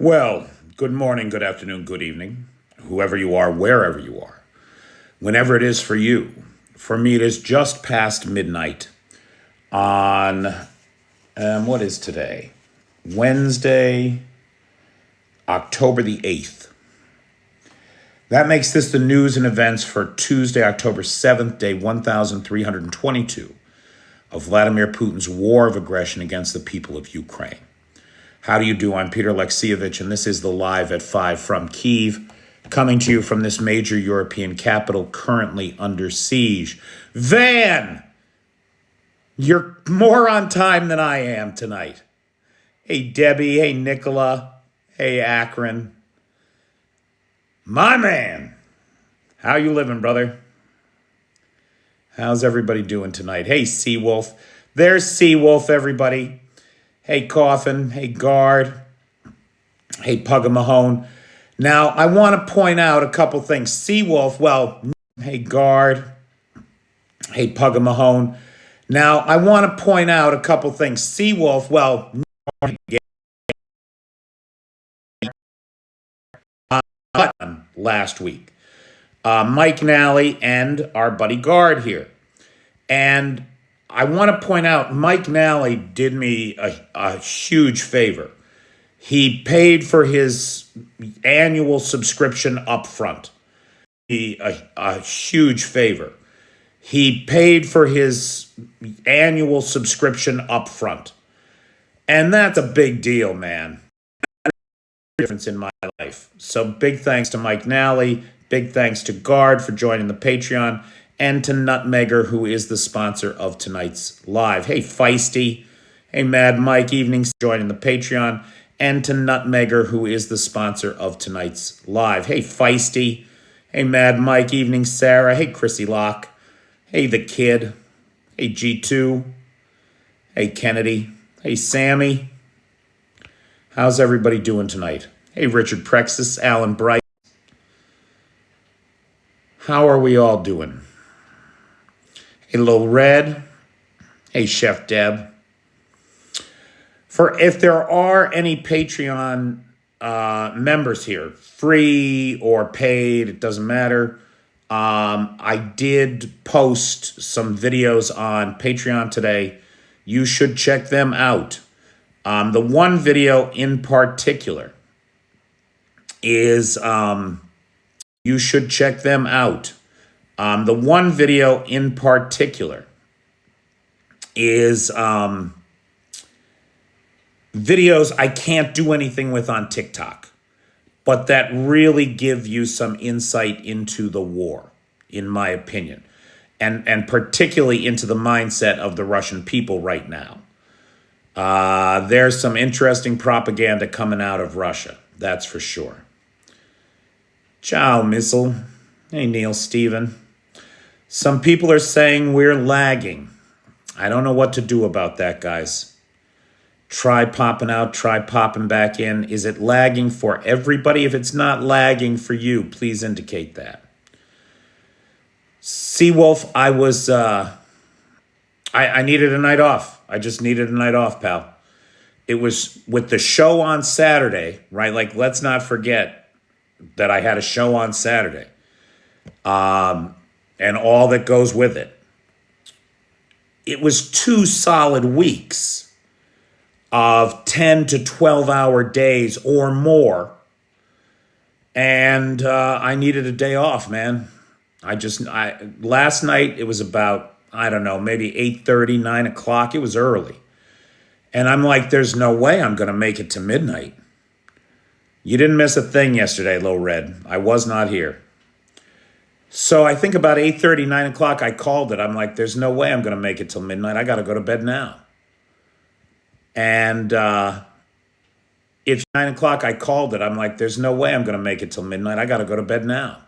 Well, good morning, good afternoon, good evening, whoever you are, wherever you are, whenever it is for you. For me, it is just past midnight on, what is today? Wednesday, October the 8th. That makes this the news and events for Tuesday, October 7th, day 1322 of Vladimir Putin's war of aggression against the people of Ukraine. How do you do? I'm Peter Alexievich, and this is the Live at 5 from Kyiv, coming to you from this major European capital currently under siege. Van, you're more on time than I am tonight. Hey, Debbie. Hey, Nicola. Hey, Akron. My man. How you living, brother? How's everybody doing tonight? Hey, Seawolf. There's Seawolf, everybody. Hey, Coffin. Hey, Guard. Hey, Pugga Mahone. Now, I want to point out a couple things. Seawolf, well, hey, Guard. Hey, Pugga Mahone. Now, I want to point out a couple things. Seawolf, well, last week. Mike Nally and our buddy Guard here. And I want to point out, Mike Nally did me a huge favor. He paid for his annual subscription up front. A huge favor. He paid for his annual subscription up front. And that's a big deal, man. Difference in my life. So big thanks to Mike Nally. Big thanks to Guard for joining the Patreon. And to Nutmegger, who is the sponsor of tonight's live. Hey, Feisty. Hey, Mad Mike, evenings, joining the Patreon. And to Nutmegger, who is the sponsor of tonight's live. Hey, Feisty. Hey, Mad Mike, evening, Sarah. Hey, Chrissy Locke. Hey, The Kid. Hey, G2. Hey, Kennedy. Hey, Sammy. How's everybody doing tonight? Hey, Richard Prexis, Alan Bright. How are we all doing? Hey, Lil Red. Hey, Chef Deb. For if there are any Patreon members here, free or paid, it doesn't matter. I did post some videos on Patreon today. You should check them out. The one video in particular is, you should check them out. The one video in particular is videos I can't do anything with on TikTok, but that really give you some insight into the war, in my opinion, and particularly into the mindset of the Russian people right now. There's some interesting propaganda coming out of Russia, that's for sure. Ciao, Missile. Hey, Neil Steven. Some people are saying we're lagging. I don't know what to do about that, guys. Try popping out, try popping back in. Is it lagging for everybody? If it's not lagging for you, please indicate that. Seawolf, I needed a night off. I just needed a night off, pal. It was with the show on Saturday, right? Like, let's not forget that I had a show on Saturday. And all that goes with it. It was 2 solid weeks of 10 to 12-hour days or more. And I needed a day off, man. Last night, it was about, I don't know, maybe 8:30, 9 o'clock. It was early. And I'm like, there's no way I'm going to make it to midnight. You didn't miss a thing yesterday, Low Red. I was not here. So I think about 8:30, 9 o'clock, I called it. I'm like, there's no way I'm going to make it till midnight. I got to go to bed now. And if 9 o'clock, I called it. I'm like, there's no way I'm going to make it till midnight. I got to go to bed now.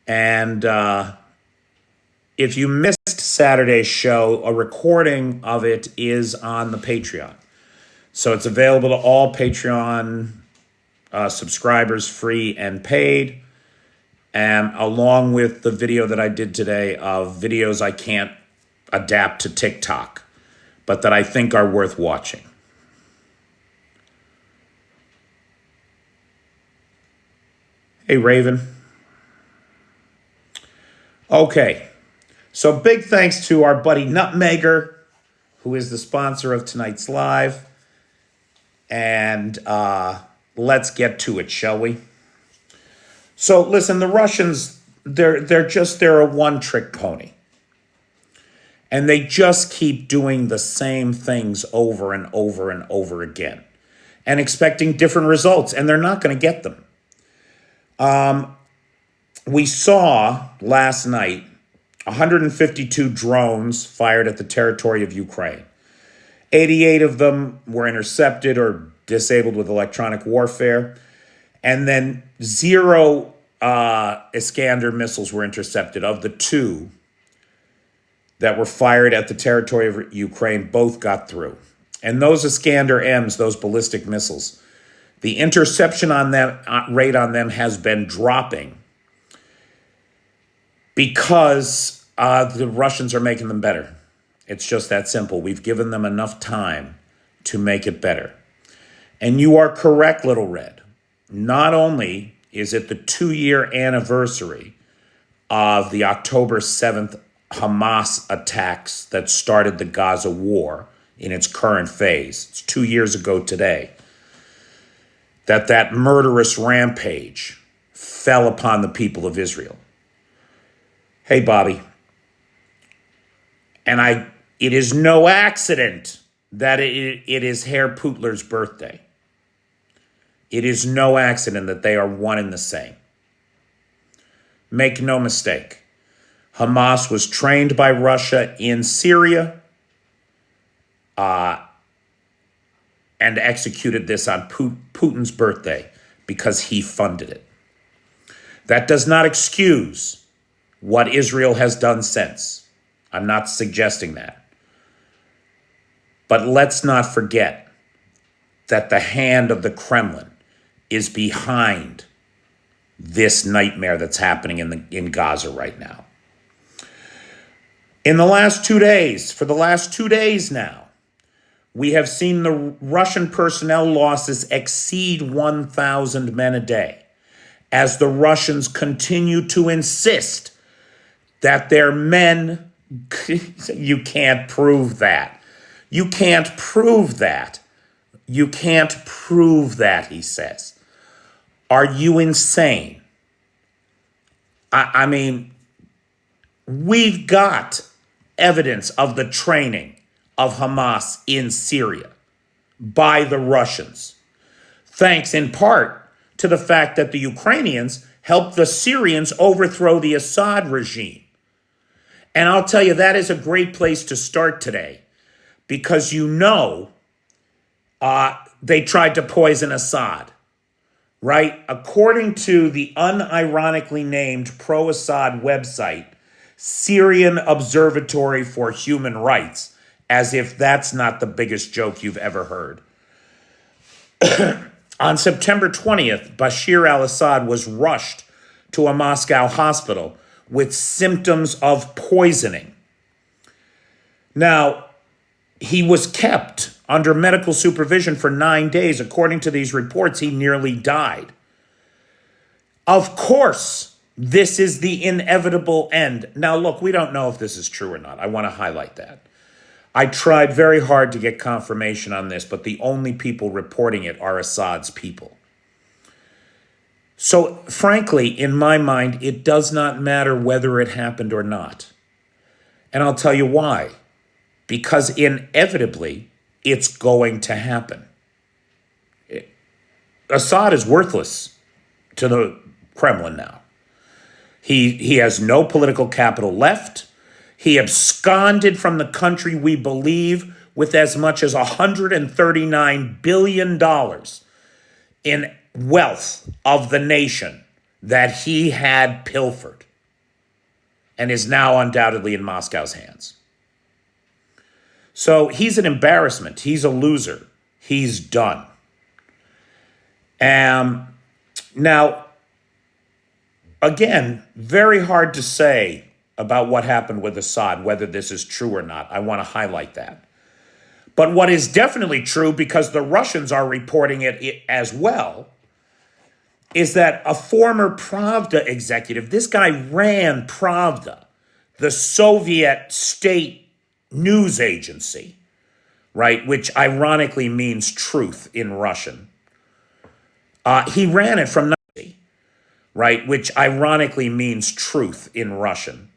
And if you missed Saturday's show, a recording of it is on the Patreon. So it's available to all Patreon subscribers, free and paid. And along with the video that I did today of videos I can't adapt to TikTok, but that I think are worth watching. Hey, Raven. Okay, so big thanks to our buddy Nutmegger, who is the sponsor of tonight's live. And let's get to it, shall we? So listen, the Russians, they're a one-trick pony. And they just keep doing the same things over and over and over again and expecting different results, and they're not going to get them. We saw last night 152 drones fired at the territory of Ukraine. 88 of them were intercepted or disabled with electronic warfare. And then 0 Iskander missiles were intercepted. Of the 2 that were fired at the territory of Ukraine, both got through. And those Iskander M's, those ballistic missiles, the interception on them rate on them has been dropping because the Russians are making them better. It's just that simple. We've given them enough time to make it better. And you are correct, Little Red. Not only is it the 2-year anniversary of the October 7th Hamas attacks that started the Gaza war in its current phase. It's 2 years ago today that murderous rampage fell upon the people of Israel. Hey, Bobby. And it is no accident that it is Herr Putler's birthday. It is no accident that they are one and the same. Make no mistake. Hamas was trained by Russia in Syria and executed this on Putin's birthday because he funded it. That does not excuse what Israel has done since. I'm not suggesting that. But let's not forget that the hand of the Kremlin is behind this nightmare that's happening in Gaza right now. In the last 2 days, for the last 2 days now, we have seen the Russian personnel losses exceed 1,000 men a day as the Russians continue to insist that their men, you can't prove that. You can't prove that. You can't prove that, he says. Are you insane? I mean, we've got evidence of the training of Hamas in Syria by the Russians, thanks in part to the fact that the Ukrainians helped the Syrians overthrow the Assad regime. And I'll tell you, that is a great place to start today, because they tried to poison Assad, right? According to the unironically named pro-Assad website, Syrian Observatory for Human Rights, as if that's not the biggest joke you've ever heard. On September 20th, Bashar al-Assad was rushed to a Moscow hospital with symptoms of poisoning. Now, he was kept under medical supervision for 9 days. According to these reports, he nearly died. Of course, this is the inevitable end. Now, look, we don't know if this is true or not. I want to highlight that. I tried very hard to get confirmation on this, but the only people reporting it are Assad's people. So, frankly, in my mind, it does not matter whether it happened or not. And I'll tell you why. Because inevitably, it's going to happen. Assad is worthless to the Kremlin now. He has no political capital left. He absconded from the country, we believe, with as much as $139 billion in wealth of the nation that he had pilfered, and is now undoubtedly in Moscow's hands. So he's an embarrassment. He's a loser. He's done. Now, again, very hard to say about what happened with Assad, whether this is true or not. I want to highlight that. But what is definitely true, because the Russians are reporting it as well, is that a former Pravda executive, this guy ran Pravda, the Soviet state news agency, right, which ironically means truth in Russian. He ran it from 1990, right, which ironically means truth in Russian.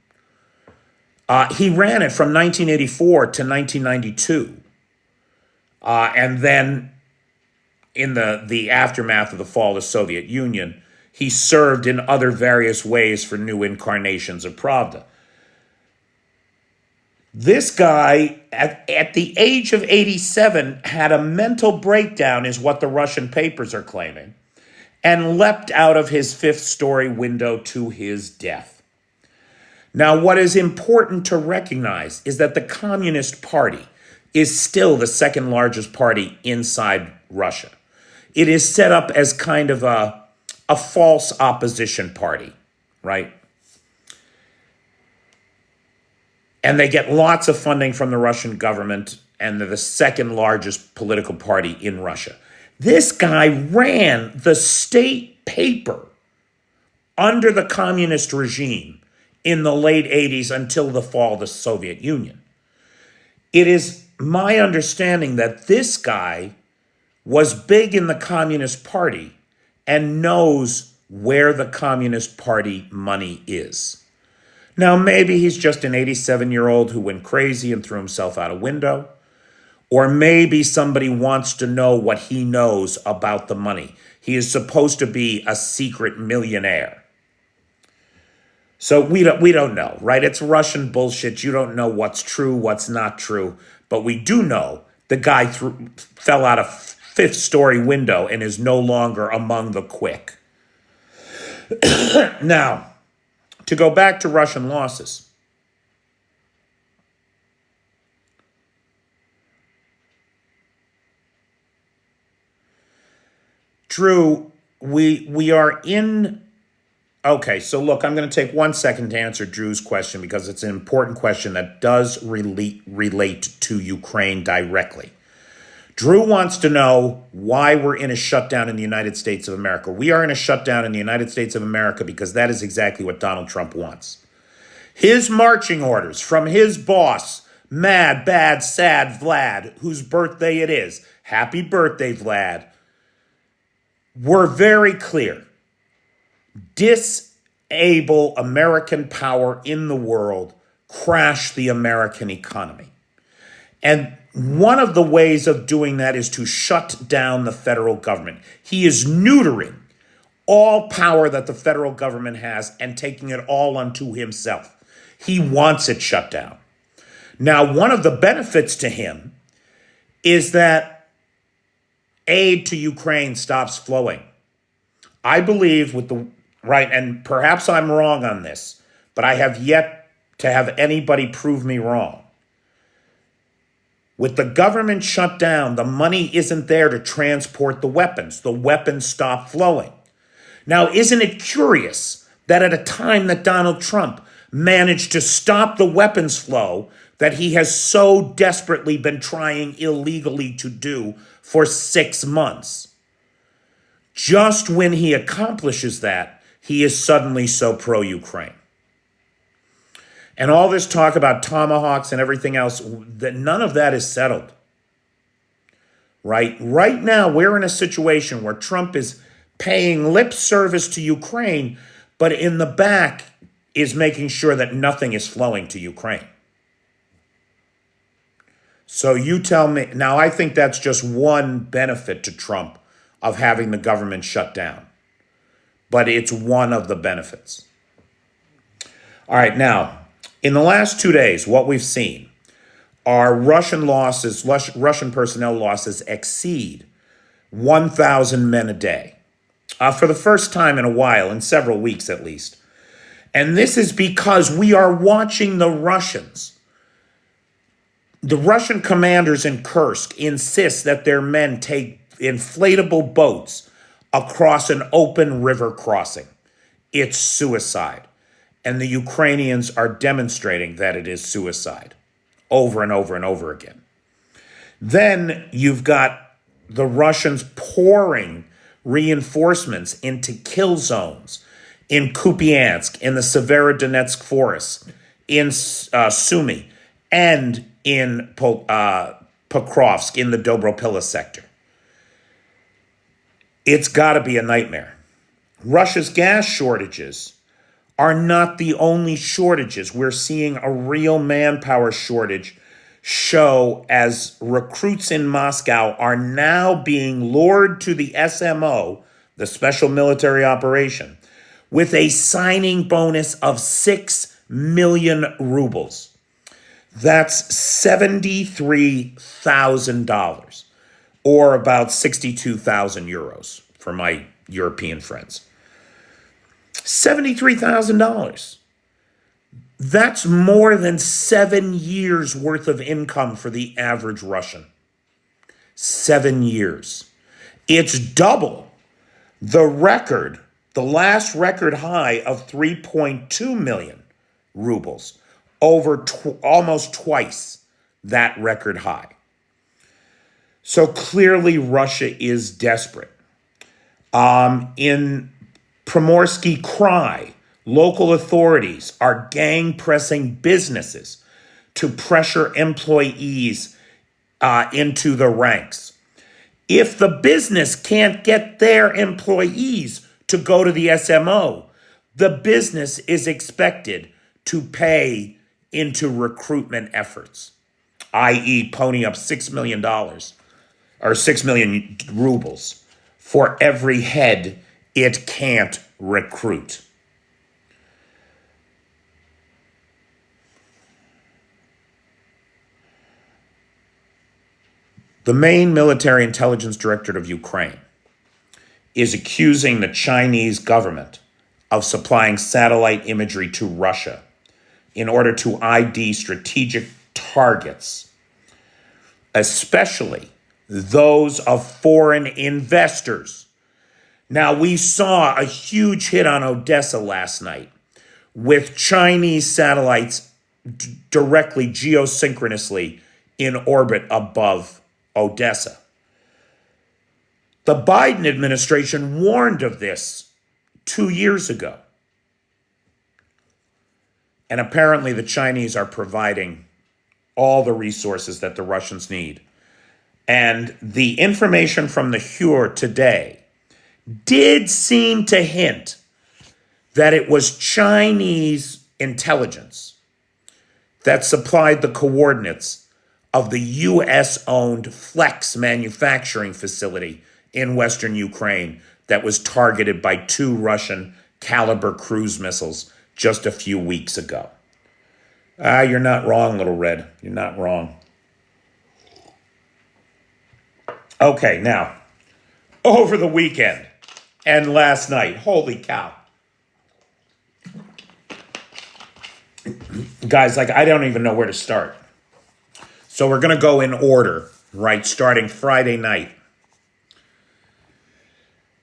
He ran it from 1984 to 1992. And then in the aftermath of the fall of the Soviet Union, he served in other various ways for new incarnations of Pravda. This guy, at the age of 87, had a mental breakdown, is what the Russian papers are claiming, and leapt out of his fifth-story window to his death. Now, what is important to recognize is that the Communist Party is still the second largest party inside Russia. It is set up as kind of a false opposition party, right? And they get lots of funding from the Russian government, and they're the second largest political party in Russia. This guy ran the state paper under the communist regime in the late 80s until the fall of the Soviet Union. It is my understanding that this guy was big in the Communist Party and knows where the Communist Party money is. Now, maybe he's just an 87-year-old who went crazy and threw himself out a window. Or maybe somebody wants to know what he knows about the money. He is supposed to be a secret millionaire. So we don't know, right? It's Russian bullshit. You don't know what's true, what's not true. But we do know the guy fell out a fifth-story window and is no longer among the quick. Now, to go back to Russian losses. Drew, we are in... Okay, so look, I'm going to take 1 second to answer Drew's question because it's an important question that does relate to Ukraine directly. Drew wants to know why we're in a shutdown in the United States of America. We are in a shutdown in the United States of America because that is exactly what Donald Trump wants. His marching orders from his boss, mad, bad, sad Vlad, whose birthday it is, happy birthday, Vlad, were very clear. Disable American power in the world, crash the American economy. And one of the ways of doing that is to shut down the federal government. He is neutering all power that the federal government has and taking it all unto himself. He wants it shut down. Now, one of the benefits to him is that aid to Ukraine stops flowing. I believe with the right, and perhaps I'm wrong on this, but I have yet to have anybody prove me wrong. With the government shut down, the money isn't there to transport the weapons. The weapons stop flowing. Now, isn't it curious that at a time that Donald Trump managed to stop the weapons flow that he has so desperately been trying illegally to do for 6 months, just when he accomplishes that, he is suddenly so pro-Ukraine. And all this talk about tomahawks and everything else, that none of that is settled. Right? Right now, we're in a situation where Trump is paying lip service to Ukraine, but in the back is making sure that nothing is flowing to Ukraine. So you tell me, now I think that's just one benefit to Trump of having the government shut down. But it's one of the benefits. All right, now, in the last 2 days, what we've seen are Russian personnel losses exceed 1,000 men a day for the first time in a while, in several weeks at least. And this is because we are watching the Russians. The Russian commanders in Kursk insist that their men take inflatable boats across an open river crossing. It's suicide. And the Ukrainians are demonstrating that it is suicide over and over and over again. Then you've got the Russians pouring reinforcements into kill zones in Kupiansk, in the Severodonetsk forests, in Sumy, and in Pokrovsk, in the Dobropila sector. It's got to be a nightmare. Russia's gas shortages are not the only shortages. We're seeing a real manpower shortage show as recruits in Moscow are now being lured to the SMO, the Special Military Operation, with a signing bonus of 6 million rubles. That's $73,000, or about 62,000 euros for my European friends. $73,000. That's more than 7 years worth of income for the average Russian. 7 years. It's double the record, the last record high of 3.2 million rubles, over almost twice that record high. So clearly Russia is desperate. In Primorsky Krai, local authorities are gang pressing businesses to pressure employees into the ranks. If the business can't get their employees to go to the SMO, the business is expected to pay into recruitment efforts, i.e. pony up $6 million or 6 million rubles for every head it can't recruit. The main military intelligence directorate of Ukraine is accusing the Chinese government of supplying satellite imagery to Russia in order to ID strategic targets, especially those of foreign investors. Now, we saw a huge hit on Odessa last night with Chinese satellites directly geosynchronously in orbit above Odessa. The Biden administration warned of this 2 years ago. And apparently the Chinese are providing all the resources that the Russians need. And the information from the Hure today did seem to hint that it was Chinese intelligence that supplied the coordinates of the U.S.-owned Flex manufacturing facility in western Ukraine that was targeted by 2 Russian Caliber cruise missiles just a few weeks ago. You're not wrong, Little Red. You're not wrong. Okay, now, over the weekend and last night, holy cow. Guys, I don't even know where to start. So we're going to go in order, right, starting Friday night.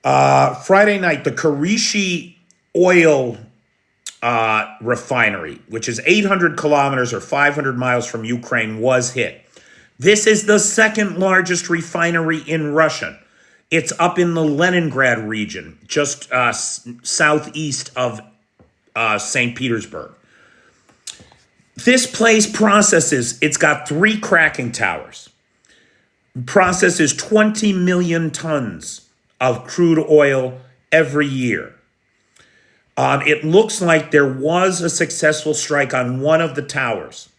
Friday night, the Karishi oil refinery, which is 800 kilometers or 500 miles from Ukraine, was hit. This is the second largest refinery in Russia. It's up in the Leningrad region, just southeast of St. Petersburg. This place processes, it's got 3 cracking towers, processes 20 million tons of crude oil every year. It looks like there was a successful strike on one of the towers,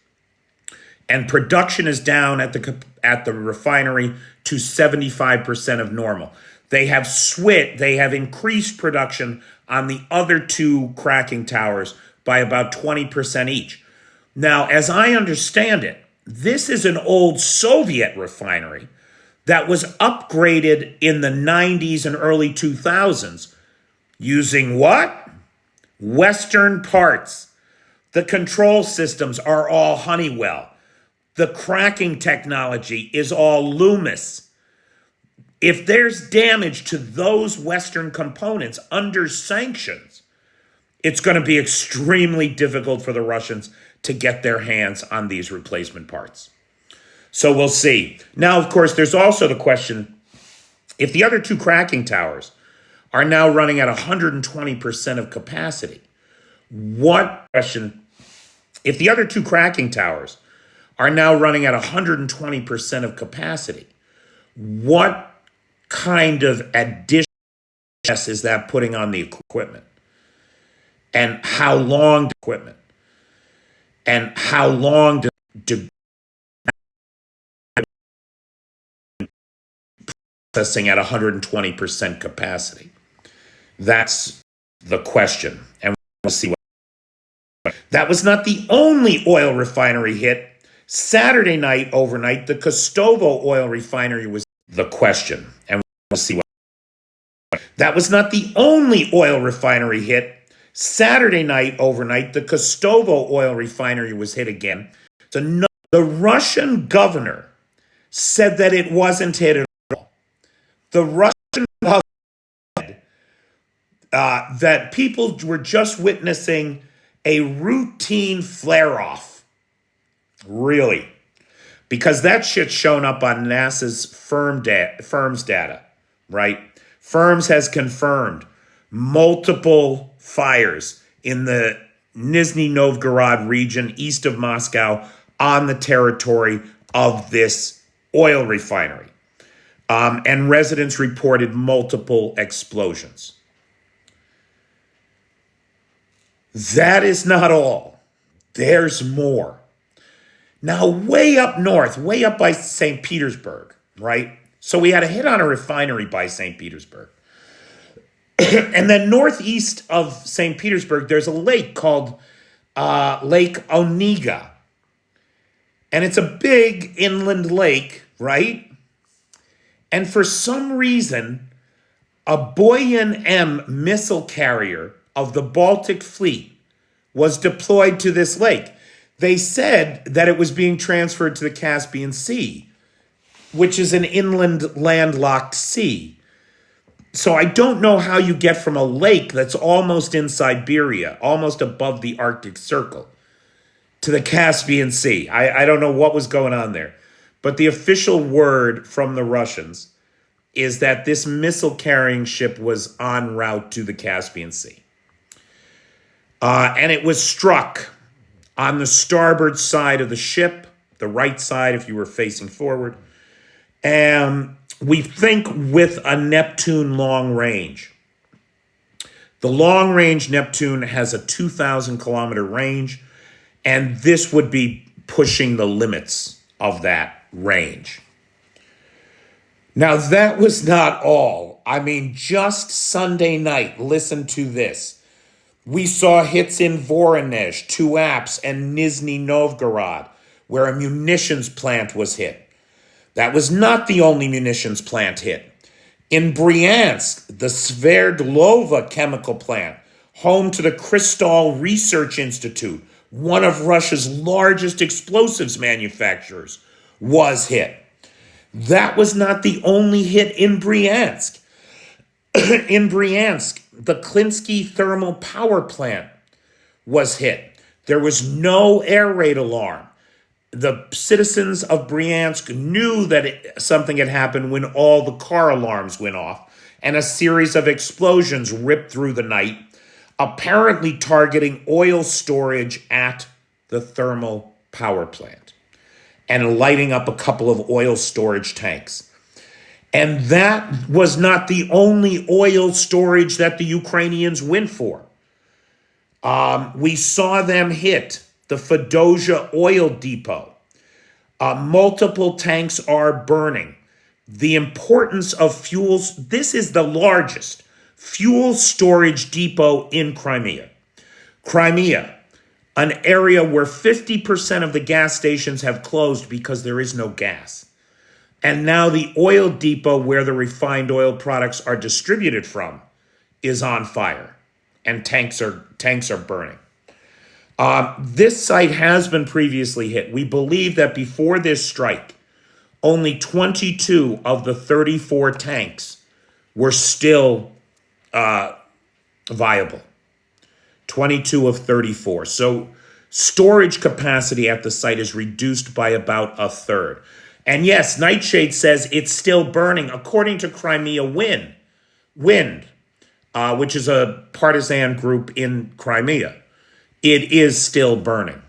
and production is down at the refinery to 75% of normal. They have increased production on the other 2 cracking towers by about 20% each. Now, as I understand it, this is an old Soviet refinery that was upgraded in the 90s and early 2000s using what? Western parts. The control systems are all Honeywell. The cracking technology is all Loomis. If there's damage to those Western components under sanctions, it's going to be extremely difficult for the Russians to get their hands on these replacement parts. So we'll see. Now, of course, there's also the question If the other two cracking towers are now running at 120% of capacity, what question? If the other two cracking towers are now running at 120% of capacity, what kind of addition is that putting on the equipment? And how long do processing at 120% capacity? That's the question. And we'll see what. That was not the only oil refinery hit. Saturday night, overnight, the Kostovo oil refinery was the question. And we'll see what. That was not the only oil refinery hit. Saturday night, overnight, the Kostovo oil refinery was hit again. The Russian governor said that it wasn't hit at all. The Russian governor said that people were just witnessing a routine flare-off. Really? Because that shit's shown up on NASA's firm's data, right? Firms has confirmed multiple fires in the Nizhny Novgorod region east of Moscow on the territory of this oil refinery. And residents reported multiple explosions. That is not all. There's more. Now, way up north, way up by St. Petersburg, right? So we had a hit on a refinery by St. Petersburg. And then northeast of St. Petersburg, there's a lake called Lake Onega. And it's a big inland lake, right? And for some reason, a Boyan M missile carrier of the Baltic Fleet was deployed to this lake. They said that it was being transferred to the Caspian Sea, which is an inland landlocked sea. So I don't know how you get from a lake that's almost in Siberia, almost above the Arctic Circle, to the Caspian Sea. I don't know what was going on there. But the official word from the Russians is that this missile-carrying ship was en route to the Caspian Sea. And it was struck on the starboard side of the ship, the right side if you were facing forward, and we think with a Neptune long range. The long range Neptune has a 2,000 kilometer range, and this would be pushing the limits of that range. Now, that was not all. I mean, just Sunday night, listen to this. We saw hits in Voronezh, Tuapse, and Nizhny Novgorod, where a munitions plant was hit. That was not the only munitions plant hit. In Bryansk, the Sverdlova chemical plant, home to the Kristall Research Institute, one of Russia's largest explosives manufacturers, was hit. That was not the only hit in Bryansk. In Bryansk, the Klinsky thermal power plant was hit. There was no air raid alarm. The citizens of Bryansk knew that something had happened when all the car alarms went off, and a series of explosions ripped through the night, apparently targeting oil storage at the thermal power plant and lighting up a couple of oil storage tanks. And that was not the only oil storage that the Ukrainians went for. We saw them hit the Fedosia oil depot. Multiple tanks are burning. The importance of fuels. This is the largest fuel storage depot in Crimea. Crimea, an area where 50% of the gas stations have closed because there is no gas. And now the oil depot where the refined oil products are distributed from is on fire, and tanks are burning. This site has been previously hit. We believe that before this strike, only 22 of the 34 tanks were still viable. 22 of 34. So storage capacity at the site is reduced by about a third. And yes, Nightshade says it's still burning, according to Crimea Wind, which is a partisan group in Crimea. It is still burning.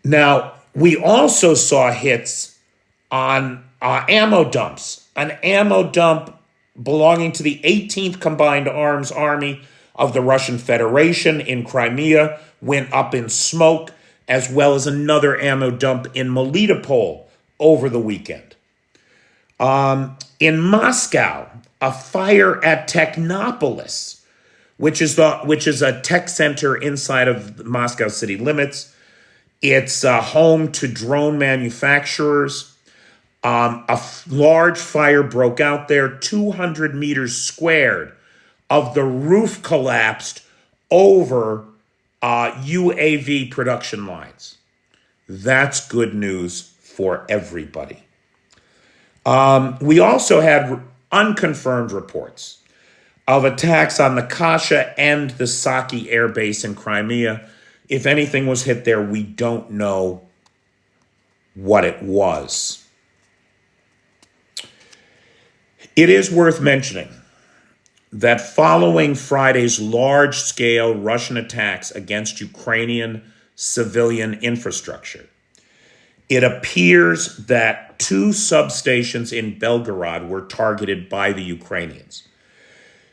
Now, we also saw hits on ammo dumps. An ammo dump belonging to the 18th Combined Arms Army of the Russian Federation in Crimea went up in smoke, as well as another ammo dump in Melitopol over the weekend. In Moscow, a fire at Technopolis, which is a tech center inside of the Moscow city limits. It's home to drone manufacturers. A large fire broke out there, 200 meters squared of the roof collapsed over UAV production lines. That's good news for everybody. We also had unconfirmed reports of attacks on the Kasha and the Saki air base in Crimea. If anything was hit there, we don't know what it was. It is worth mentioning that following Friday's large-scale Russian attacks against Ukrainian civilian infrastructure, it appears that 2 substations in Belgorod were targeted by the Ukrainians.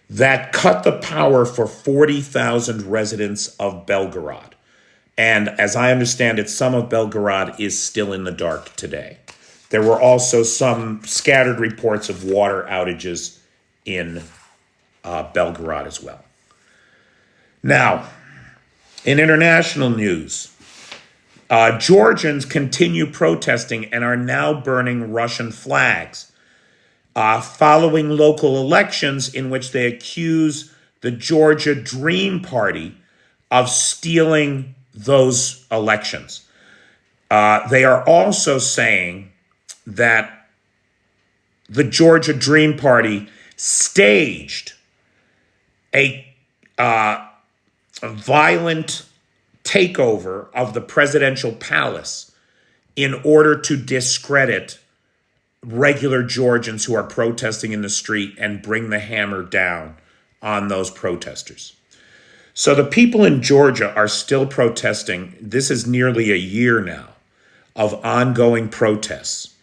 That cut the power for 40,000 residents of Belgorod. And as I understand it, some of Belgorod is still in the dark today. There were also some scattered reports of water outages in Belgorod as well. Now, in international news, Georgians continue protesting and are now burning Russian flags following local elections in which they accuse the Georgia Dream Party of stealing those elections. They are also saying that the Georgia Dream Party staged a violent takeover of the presidential palace in order to discredit regular Georgians who are protesting in the street and bring the hammer down on those protesters. So the people in Georgia are still protesting. This is nearly a year now of ongoing protests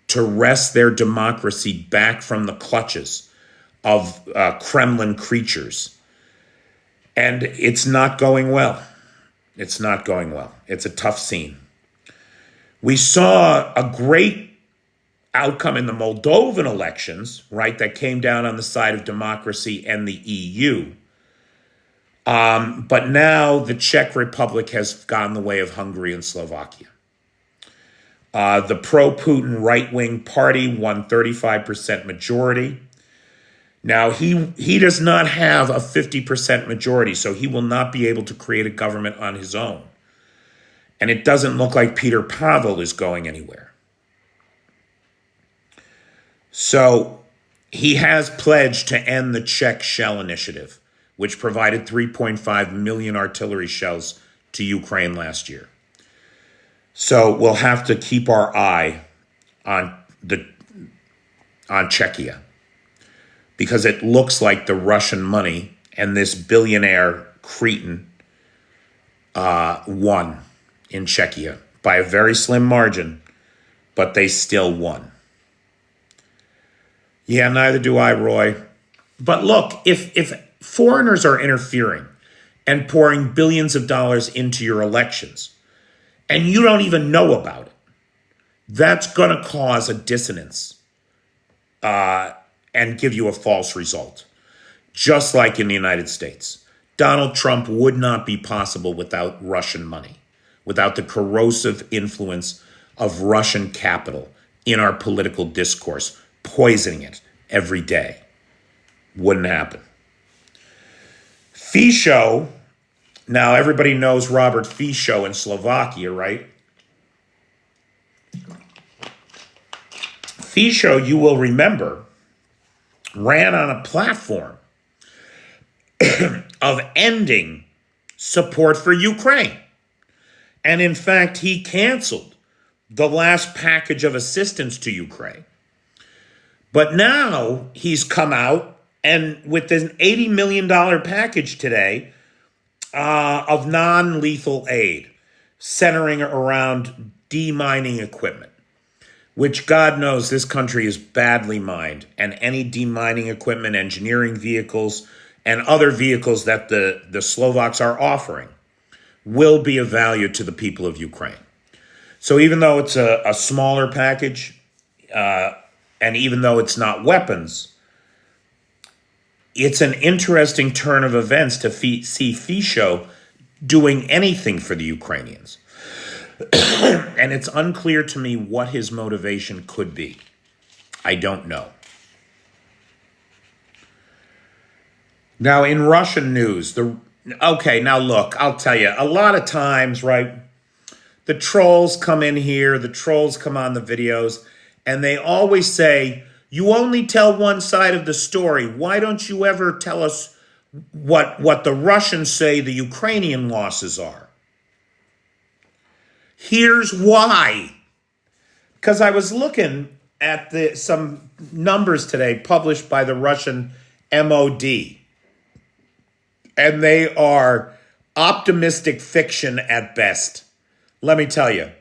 to wrest their democracy back from the clutches of Kremlin creatures. And it's not going well. It's not going well. It's a tough scene. We saw a great outcome in the Moldovan elections, right, that came down on the side of democracy and the EU. But now the Czech Republic has gone the way of Hungary and Slovakia. The pro-Putin right-wing party won 35% majority. Now, he does not have a 50% majority, so he will not be able to create a government on his own. And it doesn't look like Peter Pavel is going anywhere. So he has pledged to end the Czech shell initiative, which provided 3.5 million artillery shells to Ukraine last year. So we'll have to keep our eye on Czechia, because it looks like the Russian money and this billionaire cretin won in Czechia by a very slim margin, but they still won. Yeah, neither do I, Roy. But look, if foreigners are interfering and pouring billions of dollars into your elections, and you don't even know about it, that's going to cause a dissonance and give you a false result. Just like in the United States. Donald Trump would not be possible without Russian money, without the corrosive influence of Russian capital in our political discourse, poisoning it every day. Wouldn't happen. Fico, now everybody knows Robert Fico in Slovakia, right? Fico, you will remember, ran on a platform of ending support for Ukraine. And in fact, he canceled the last package of assistance to Ukraine. But now he's come out and with an $80 million package today of non-lethal aid, centering around demining equipment, which God knows this country is badly mined, and any demining equipment, engineering vehicles, and other vehicles that the Slovaks are offering will be of value to the people of Ukraine. So even though it's a smaller package, and even though it's not weapons, it's an interesting turn of events to see Fisho doing anything for the Ukrainians. And it's unclear to me what his motivation could be. I don't know. Now, in Russian news, now look, I'll tell you, a lot of times, right, the trolls come in here, the trolls come on the videos, and they always say, you only tell one side of the story. Why don't you ever tell us what the Russians say the Ukrainian losses are? Here's why. Because I was looking at some numbers today published by the Russian MOD, and they are optimistic fiction at best. Let me tell you.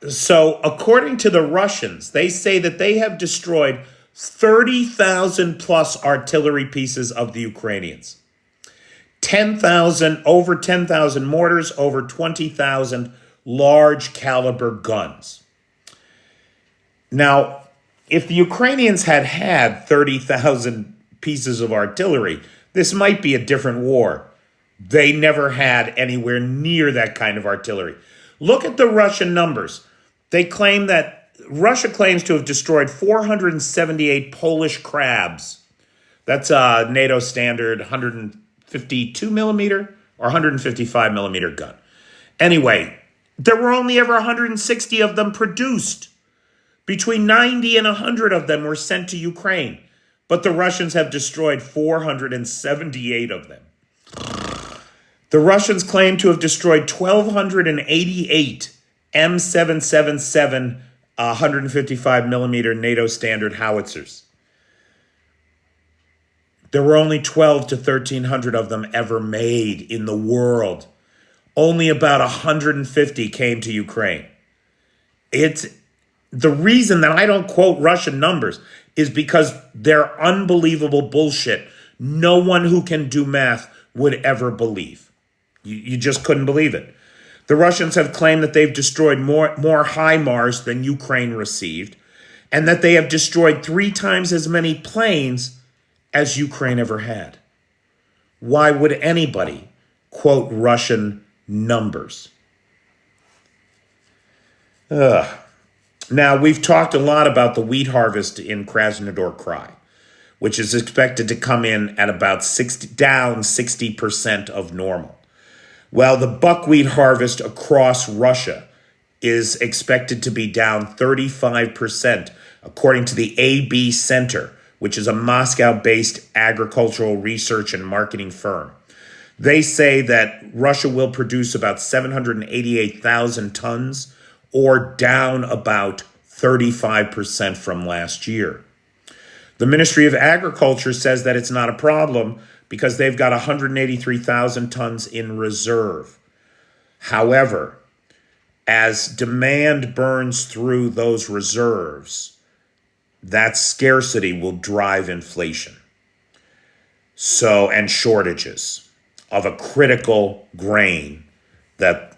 So according to the Russians, they say that they have destroyed 30,000 plus artillery pieces of the Ukrainians. Over 10,000 mortars, over 20,000 large caliber guns. Now, if the Ukrainians had 30,000 pieces of artillery, this might be a different war. They never had anywhere near that kind of artillery. Look at the Russian numbers. They claim that Russia claims to have destroyed 478 Polish crabs. That's a NATO standard 152 millimeter or 155 millimeter gun. Anyway, there were only ever 160 of them produced. Between 90 and 100 of them were sent to Ukraine, but the Russians have destroyed 478 of them. The Russians claim to have destroyed 1,288 M777 155 millimeter NATO standard howitzers. There were only 12 to 1,300 of them ever made in the world. Only about 150 came to Ukraine. It's the reason that I don't quote Russian numbers is because they're unbelievable bullshit. No one who can do math would ever believe. You just couldn't believe it. The Russians have claimed that they've destroyed more HIMARS than Ukraine received, and that they have destroyed 3 times as many planes as Ukraine ever had. Why would anybody quote Russian numbers? Now, we've talked a lot about the wheat harvest in Krasnodar Krai, which is expected to come in at about down 60% of normal. Well, the buckwheat harvest across Russia is expected to be down 35%, according to the AB Center, which is a Moscow-based agricultural research and marketing firm. They say that Russia will produce about 788,000 tons, or down about 35% from last year. The Ministry of Agriculture says that it's not a problem because they've got 183,000 tons in reserve. However, as demand burns through those reserves, that scarcity will drive inflation. And shortages of a critical grain that,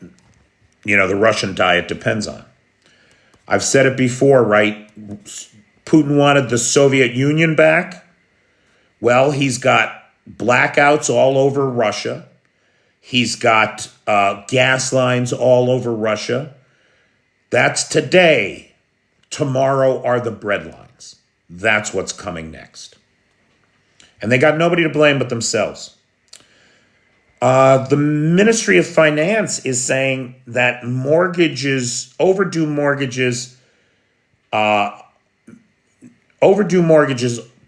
the Russian diet depends on. I've said it before, right? Putin wanted the Soviet Union back. Well, he's got blackouts all over Russia. He's got gas lines all over Russia. That's today. Tomorrow are the bread lines. That's what's coming next. And they got nobody to blame but themselves. The Ministry of Finance is saying that overdue mortgages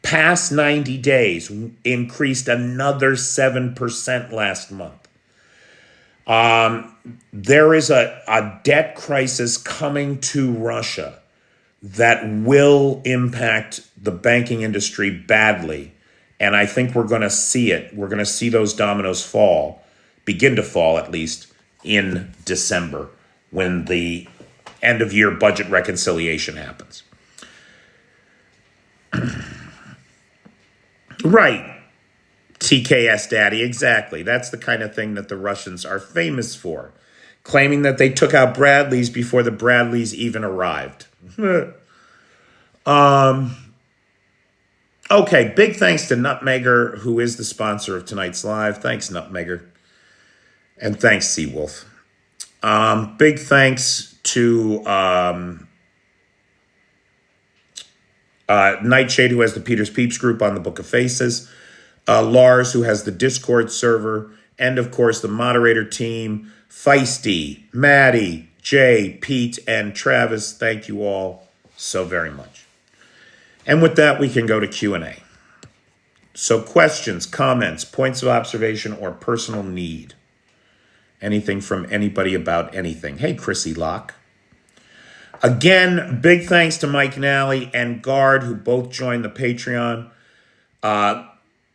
past 90 days increased another 7% last month. There is a debt crisis coming to Russia that will impact the banking industry badly. And I think we're going to see it. We're going to see those dominoes begin to fall at least in December when the end of year budget reconciliation happens. Right. TKS Daddy, exactly. That's the kind of thing that the Russians are famous for, claiming that they took out Bradleys before the Bradleys even arrived. Okay, big thanks to Nutmegger, who is the sponsor of tonight's live. Thanks, Nutmegger. And thanks, Seawolf. Big thanks to Nightshade, who has the Peter's Peeps group on the Book of Faces. Lars, who has the Discord server. And, of course, the moderator team. Feisty, Maddie, Jay, Pete, and Travis. Thank you all so very much. And with that, we can go to Q&A. So questions, comments, points of observation, or personal need. Anything from anybody about anything. Hey, Chrissy Locke. Again, big thanks to Mike Nally and Guard, who both joined the Patreon.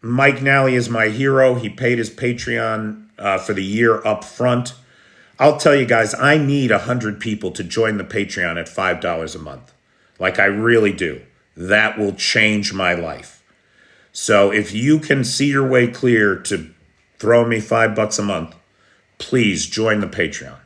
Mike Nally is my hero. He paid his Patreon for the year up front. I'll tell you guys, I need 100 people to join the Patreon at $5 a month. Like, I really do. That will change my life. So if you can see your way clear to throw me $5 a month, please join the Patreon.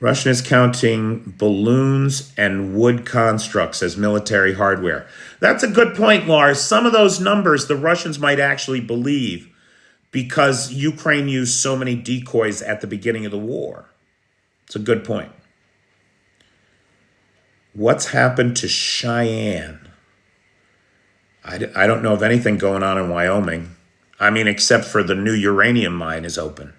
Russia is counting balloons and wood constructs as military hardware. That's a good point, Lars. Some of those numbers the Russians might actually believe because Ukraine used so many decoys at the beginning of the war. It's a good point. What's happened to Cheyenne? I don't know of anything going on in Wyoming. I mean, except for the new uranium mine is open.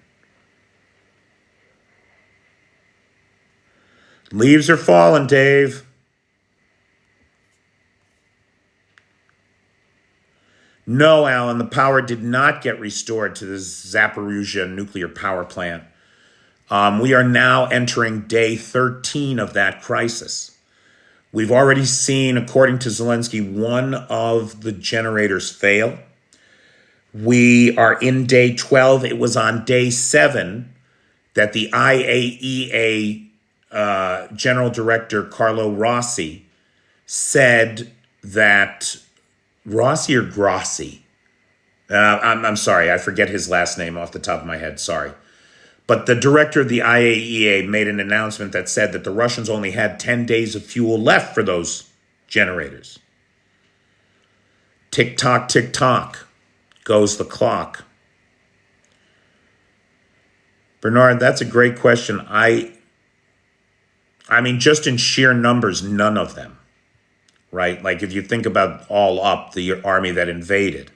Leaves are falling, Dave. No, Alan, the power did not get restored to the Zaporizha nuclear power plant. We are now entering day 13 of that crisis. We've already seen, according to Zelensky, one of the generators fail. We are in day 12. It was on day 7 that the IAEA General Director Carlo Rossi said that Rossi or Grossi? I'm sorry, I forget his last name off the top of my head. Sorry. But the director of the IAEA made an announcement that said that the Russians only had 10 days of fuel left for those generators. Tick tock, goes the clock. Bernard, that's a great question. I mean, just in sheer numbers, none of them, right? Like if you think about all up the army that invaded,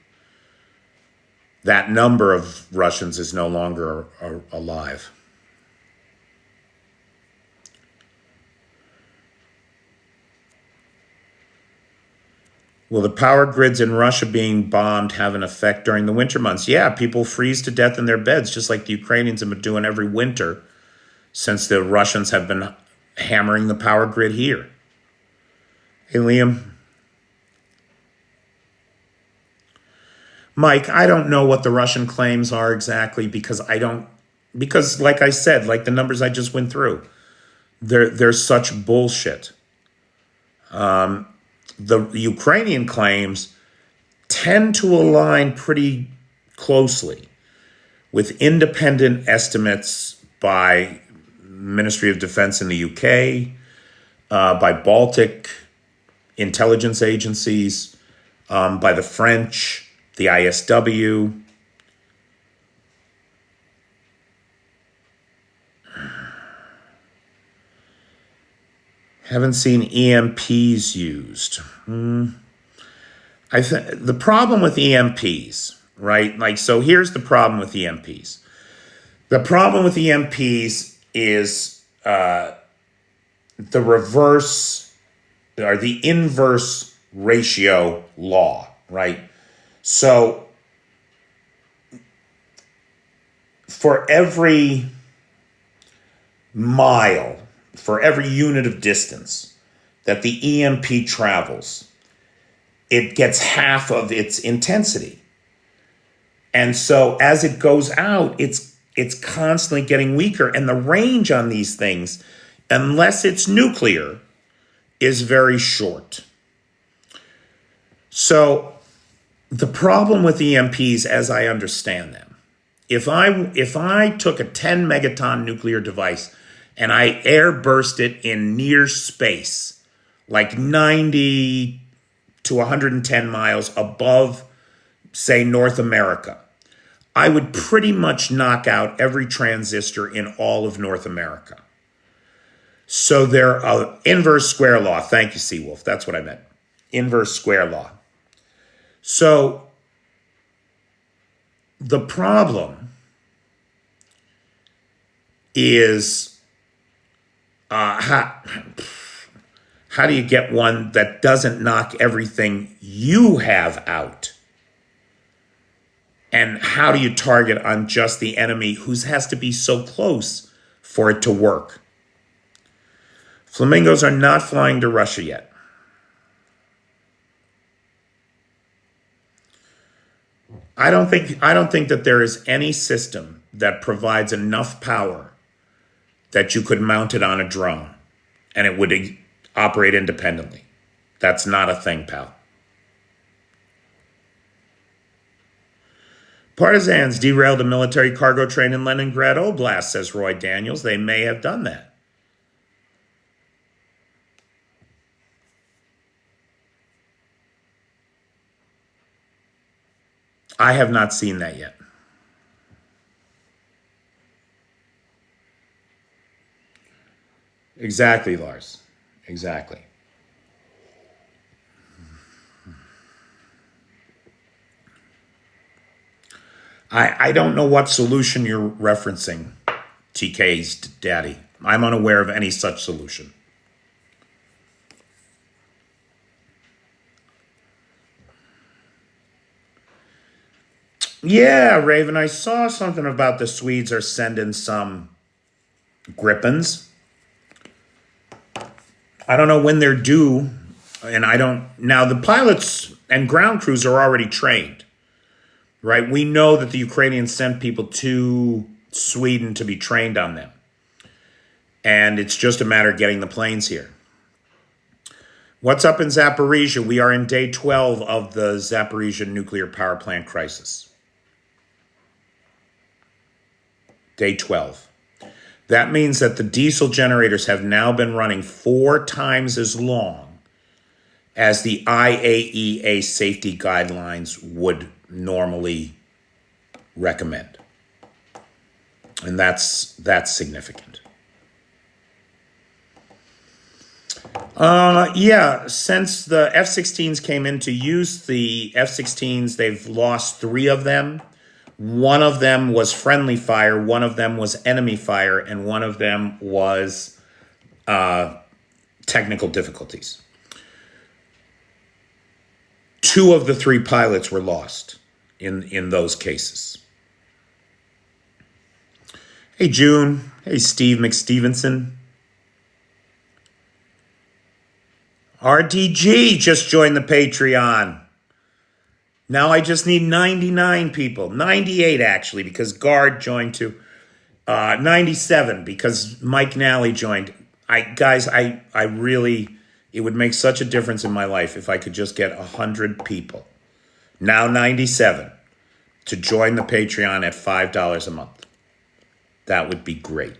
that number of Russians is no longer alive. Will the power grids in Russia being bombed have an effect during the winter months? Yeah, people freeze to death in their beds, just like the Ukrainians have been doing every winter since the Russians have been hammering the power grid here. Hey, Liam. Mike, I don't know what the Russian claims are exactly because like I said, like the numbers I just went through, they're such bullshit. The Ukrainian claims tend to align pretty closely with independent estimates by Ministry of Defense in the UK, by Baltic intelligence agencies, by the French, the ISW. Haven't seen EMPs used. I think the problem with EMPs, right? Like, so here's the problem with EMPs. The problem with EMPs is the reverse or the inverse ratio law, right? So for every mile, for every unit of distance that the EMP travels, it gets half of its intensity. And so as it goes out, it's constantly getting weaker. And the range on these things, unless it's nuclear, is very short. So the problem with EMPs, as I understand them, if I took a 10 megaton nuclear device and I airburst it in near space, like 90 to 110 miles above, say, North America, I would pretty much knock out every transistor in all of North America. So there are inverse square law. Thank you, Seawolf. That's what I meant. Inverse square law. So the problem is how do you get one that doesn't knock everything you have out? And how do you target on just the enemy who has to be so close for it to work? Flamingos are not flying to Russia yet. I don't think that there is any system that provides enough power that you could mount it on a drone and it would operate independently. That's not a thing, pal. Partisans derailed a military cargo train in Leningrad Oblast, says Roy Daniels. They may have done that. I have not seen that yet. Exactly, Lars. Exactly. I don't know what solution you're referencing, TK's daddy. I'm unaware of any such solution. Yeah, Raven, I saw something about the Swedes are sending some Gripens. I don't know when they're due, and now the pilots and ground crews are already trained, right? We know that the Ukrainians sent people to Sweden to be trained on them. And it's just a matter of getting the planes here. What's up in Zaporizha? We are in day 12 of the Zaporizha nuclear power plant crisis. Day 12. That means that the diesel generators have now been running 4 times as long as the IAEA safety guidelines would normally recommend. And that's significant. Since the F-16s came into use, the F-16s, they've lost 3 of them. One of them was friendly fire, one of them was enemy fire, and one of them was technical difficulties. 2 of the 3 pilots were lost in those cases. Hey, June. Hey, Steve McStevenson. RDG just joined the Patreon. Now I just need 99 people. 98, actually, because Guard joined too. 97, because Mike Nally joined. I really, it would make such a difference in my life if I could just get 100 people. Now 97 to join the Patreon at $5 a month. That would be great.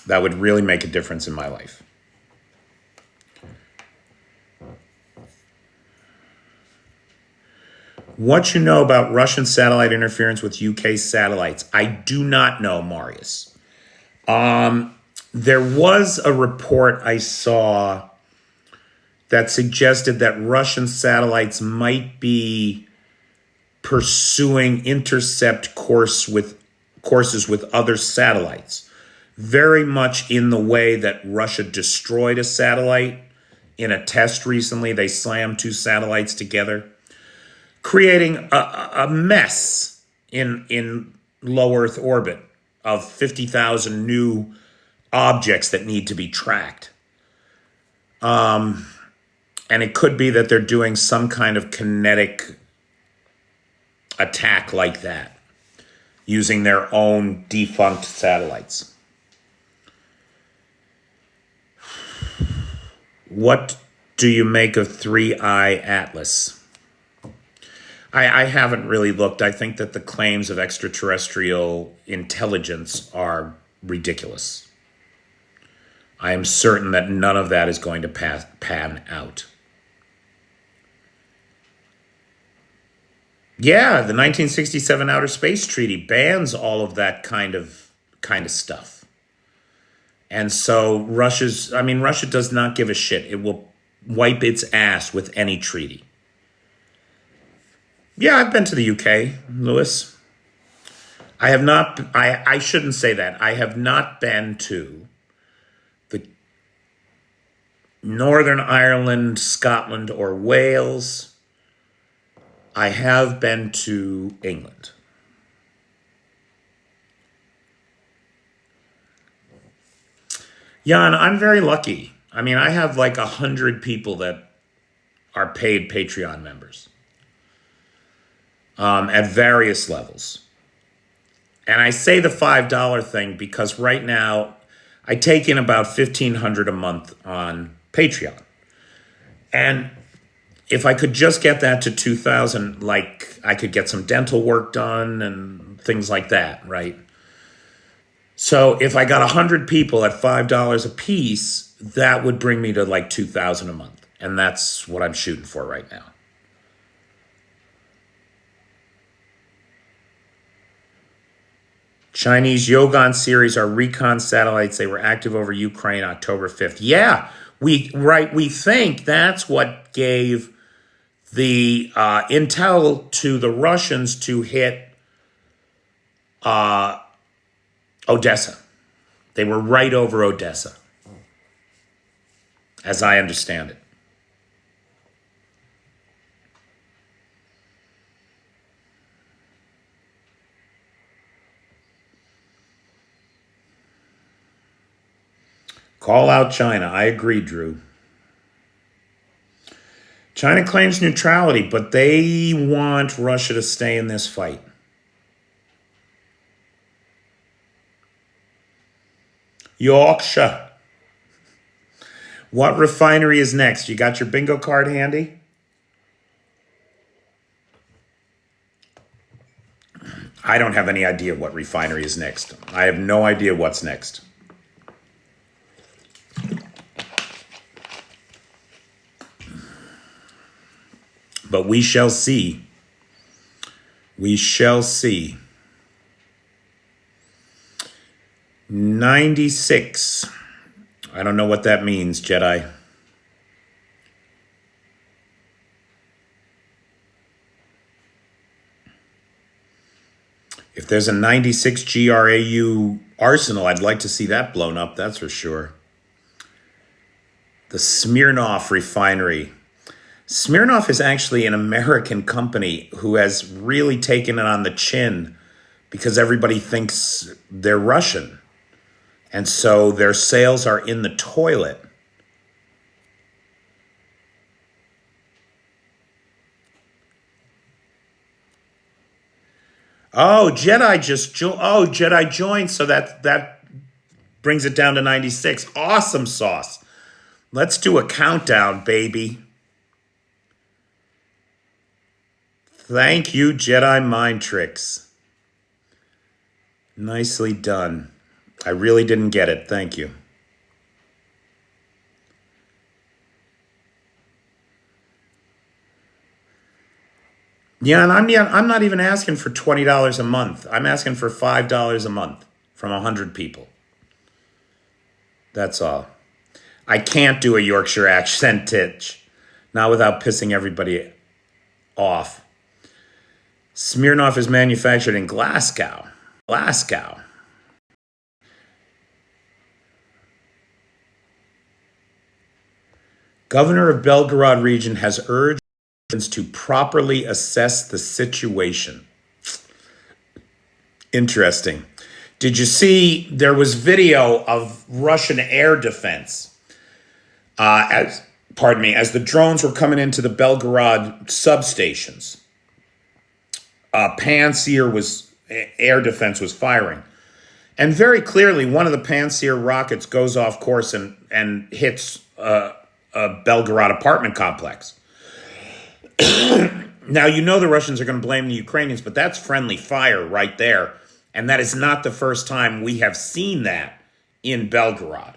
That would really make a difference in my life. What you know about Russian satellite interference with UK satellites? I do not know, Marius. There was a report I saw that suggested that Russian satellites might be pursuing intercept courses with other satellites, very much in the way that Russia destroyed a satellite in a test recently. They slammed two satellites together, creating a mess in low Earth orbit of 50,000 new objects that need to be tracked. And it could be that they're doing some kind of kinetic attack like that, using their own defunct satellites. What do you make of 3-Eye Atlas? I haven't really looked. I think that the claims of extraterrestrial intelligence are ridiculous. I am certain that none of that is going to pan out. Yeah, the 1967 Outer Space Treaty bans all of that kind of stuff. And so Russia does not give a shit. It will wipe its ass with any treaty. Yeah, I've been to the UK, Lewis. I have not, I shouldn't say that. I have not been to the Northern Ireland, Scotland, or Wales. I have been to England. Jan, I'm very lucky. I mean, I have like 100 people that are paid Patreon members at various levels. And I say the $5 thing because right now I take in about $1,500 a month on Patreon. And if I could just get that to 2,000, like I could get some dental work done and things like that, right? So if I got 100 people at $5 a piece, that would bring me to like 2,000 a month. And that's what I'm shooting for right now. Chinese Yogan series are recon satellites. They were active over Ukraine October 5th. Yeah, we think that's what gave the intel to the Russians to hit Odessa. They were right over Odessa, as I understand it. Call out China. I agree, Drew. China claims neutrality, but they want Russia to stay in this fight. Yorkshire. What refinery is next? You got your bingo card handy? I don't have any idea what refinery is next. I have no idea what's next. But we shall see. We shall see. 96. I don't know what that means, Jedi. If there's a 96 GRAU arsenal, I'd like to see that blown up, that's for sure. The Smirnov refinery. Smirnov is actually an American company who has really taken it on the chin because everybody thinks they're Russian. And so their sales are in the toilet. Oh, Jedi joined, so that brings it down to 96. Awesome sauce. Let's do a countdown, baby. Thank you, Jedi Mind Tricks. Nicely done. I really didn't get it. Thank you. Yeah, and I'm not even asking for $20 a month. I'm asking for $5 a month from 100 people. That's all. I can't do a Yorkshire accent, Titch. Not without pissing everybody off. Smirnoff is manufactured in Glasgow. Glasgow. Governor of Belgorod region has urged to properly assess the situation. Interesting. Did you see there was video of Russian air defense as the drones were coming into the Belgorod substations? Air defense was firing. And very clearly, one of the Pantsir rockets goes off course and hits a Belgorod apartment complex. Now, you know the Russians are going to blame the Ukrainians, but that's friendly fire right there. And that is not the first time we have seen that in Belgorod.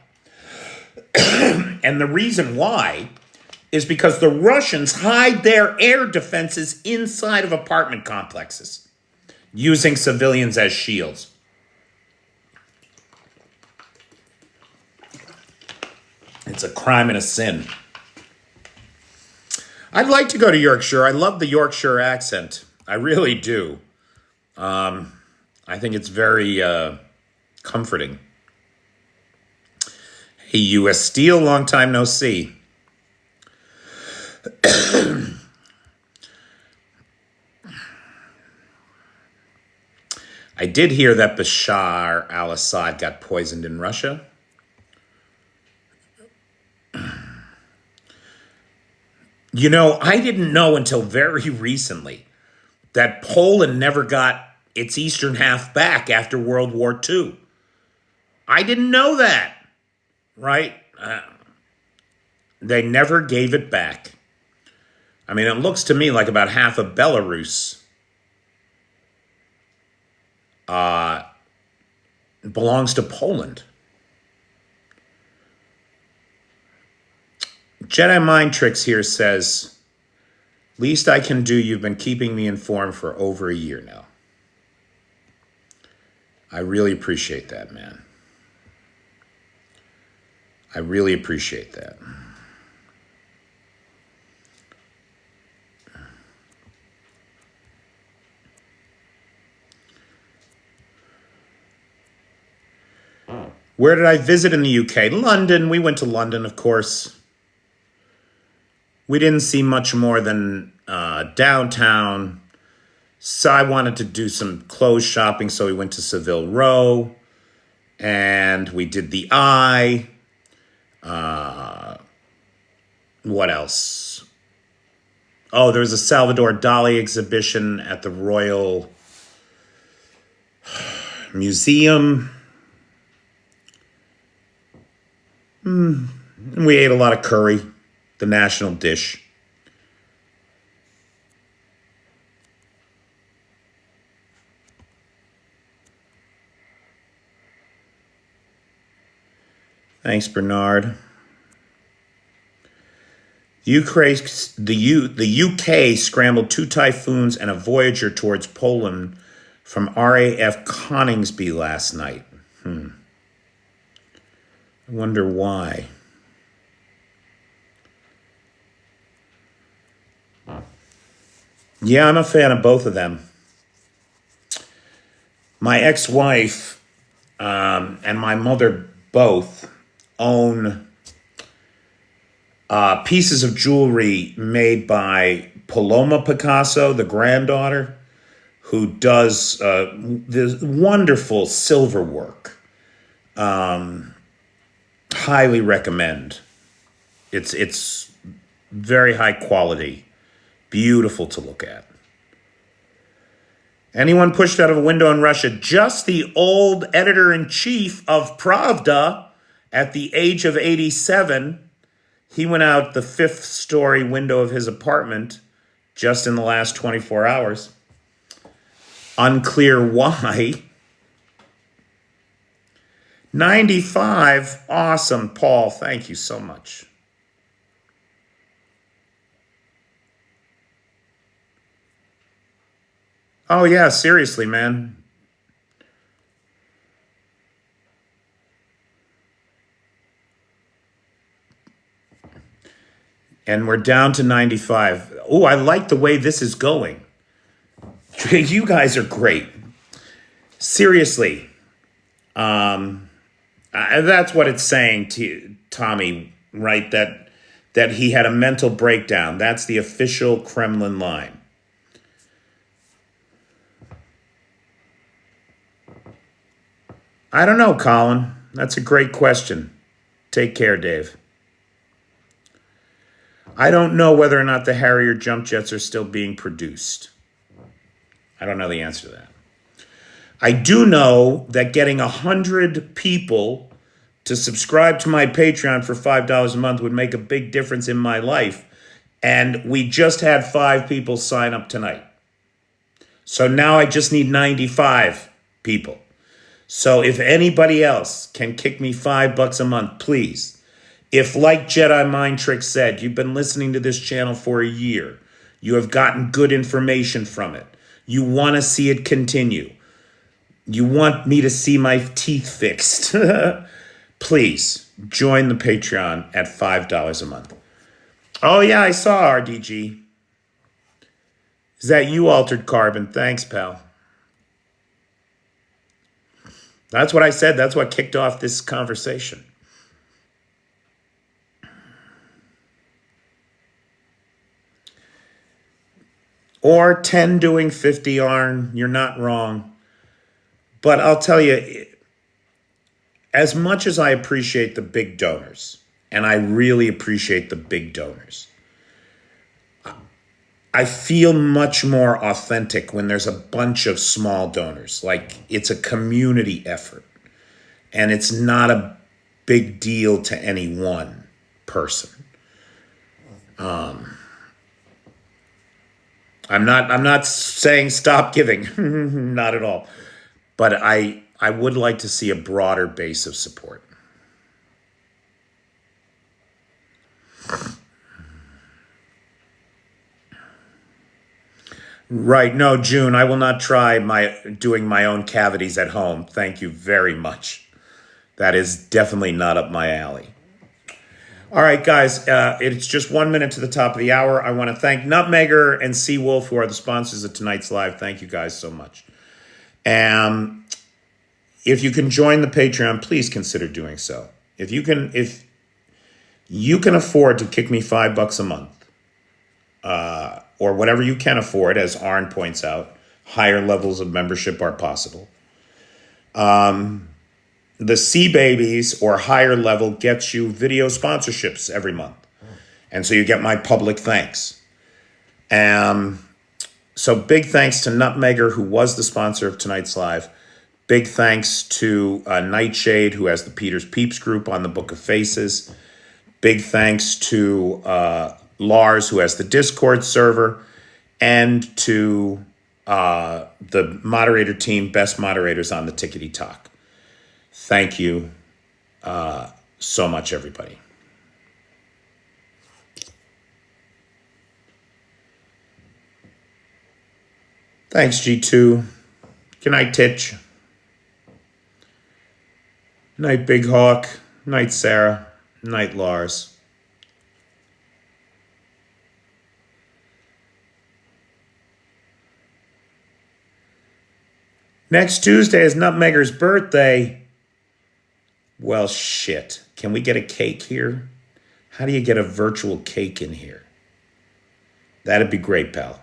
And the reason why is because the Russians hide their air defenses inside of apartment complexes, using civilians as shields. It's a crime and a sin. I'd like to go to Yorkshire. I love the Yorkshire accent. I really do. I think it's very comforting. Hey, U.S. Steel, long time no see. I did hear that Bashar al-Assad got poisoned in Russia. You know, I didn't know until very recently that Poland never got its eastern half back after World War II. I didn't know that, right? They never gave it back. I mean, it looks to me like about half of Belarus belongs to Poland. Jedi Mind Tricks here says, least I can do, you've been keeping me informed for over a year now. I really appreciate that, man. I really appreciate that. Where did I visit in the UK? London. We went to London, of course. We didn't see much more than downtown. So I wanted to do some clothes shopping, so we went to Savile Row. And we did the Eye. What else? Oh, there was a Salvador Dali exhibition at the Royal Museum. We ate a lot of curry, the national dish. Thanks, Bernard. The UK scrambled 2 Typhoons and a Voyager towards Poland from RAF Coningsby last night. I wonder why. Yeah, I'm a fan of both of them. My ex-wife and my mother both own pieces of jewelry made by Paloma Picasso, the granddaughter, who does this wonderful silver work. Highly recommend. It's very high quality, beautiful to look at. Anyone pushed out of a window in Russia? Just the old editor-in-chief of Pravda at the age of 87. He went out the 5th story window of his apartment just in the last 24 hours. Unclear why. 95. Awesome, Paul. Thank you so much. Oh, yeah, seriously, man. And we're down to 95. Oh, I like the way this is going. You guys are great. Seriously. That's what it's saying to Tommy, right? That that he had a mental breakdown. That's the official Kremlin line. I don't know, Colin. That's a great question. Take care, Dave. I don't know whether or not the Harrier jump jets are still being produced. I don't know the answer to that. I do know that getting 100 people to subscribe to my Patreon for $5 a month would make a big difference in my life. And we just had 5 people sign up tonight. So now I just need 95 people. So if anybody else can kick me $5 a month, please. If, like Jedi Mind Trick said, you've been listening to this channel for a year, you have gotten good information from it, you want to see it continue, you want me to see my teeth fixed, please join the Patreon at $5 a month. Oh, yeah, I saw RDG. Is that you, Altered Carbon? Thanks, pal. That's what I said. That's what kicked off this conversation. Or 10 doing 50, Arn. You're not wrong. But I'll tell you, as much as I appreciate the big donors, and I really appreciate the big donors, I feel much more authentic when there's a bunch of small donors. Like, it's a community effort. And it's not a big deal to any one person. I'm not saying stop giving, not at all. But I would like to see a broader base of support. Right, no, June, I will not try doing my own cavities at home. Thank you very much. That is definitely not up my alley. All right, guys, it's just 1 minute to the top of the hour. I want to thank Nutmegger and Seawolf, who are the sponsors of tonight's live. Thank you guys so much. If you can join the Patreon, please consider doing so. If you can afford to kick me $5 a month, or whatever you can afford, as Arn points out, higher levels of membership are possible. The Sea Babies or higher level gets you video sponsorships every month. And so you get my public thanks. So big thanks to Nutmegger, who was the sponsor of tonight's live. Big thanks to Nightshade, who has the Peter's Peeps group on the Book of Faces. Big thanks to Lars, who has the Discord server. And to the moderator team, best moderators on the Tickety Talk. Thank you so much, everybody. Thanks, G2. Good night, Titch. Night, Big Hawk. Night, Sarah. Night, Lars. Next Tuesday is Nutmegger's birthday. Well, shit. Can we get a cake here? How do you get a virtual cake in here? That'd be great, pal.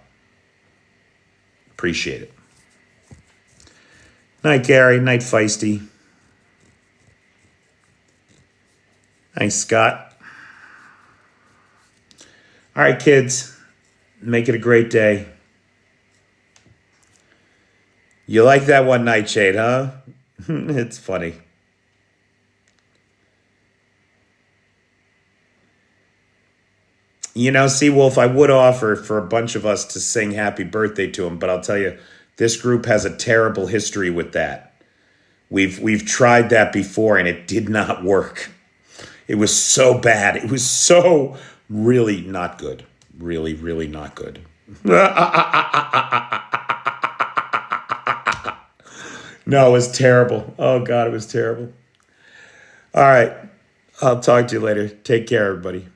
Appreciate it. Night, Gary. Night, Feisty. Thanks, Scott. All right, kids. Make it a great day. You like that one, Nightshade, huh? It's funny. You know, Seawolf, I would offer for a bunch of us to sing happy birthday to him, but I'll tell you, this group has a terrible history with that. We've tried that before, and it did not work. It was so bad. It was so really not good. Really, really not good. No, it was terrible. Oh, God, it was terrible. All right. I'll talk to you later. Take care, everybody.